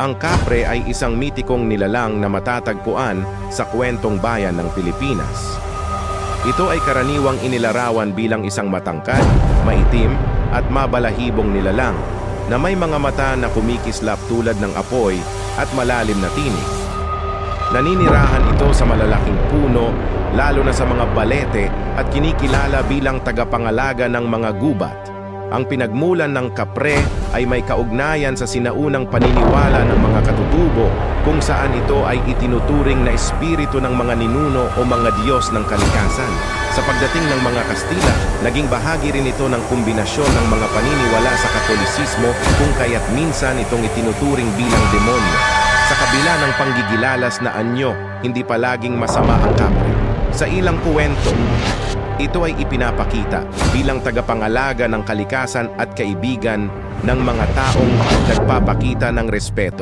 Ang kapre ay isang mitikong nilalang na matatagpuan sa kwentong bayan ng Pilipinas. Ito ay karaniwang inilarawan bilang isang matangkad, maitim, at mabalahibong nilalang na may mga mata na kumikislap tulad ng apoy at malalim na tinig. Naninirahan ito sa malalaking puno, lalo na sa mga balete, at kinikilala bilang tagapangalaga ng mga gubat. Ang pinagmulan ng kapre ay may kaugnayan sa sinaunang paniniwala ng mga katutubo kung saan ito ay itinuturing na espiritu ng mga ninuno o mga diyos ng kalikasan. Sa pagdating ng mga Kastila, naging bahagi rin ito ng kombinasyon ng mga paniniwala sa Katolisismo kung kaya't minsan itong itinuturing bilang demonyo. Sa kabila ng panggigilalas na anyo, hindi palaging masama ang kapre. Sa ilang kwento, ito ay ipinapakita bilang tagapangalaga ng kalikasan at kaibigan ng mga taong nagpapakita ng respeto.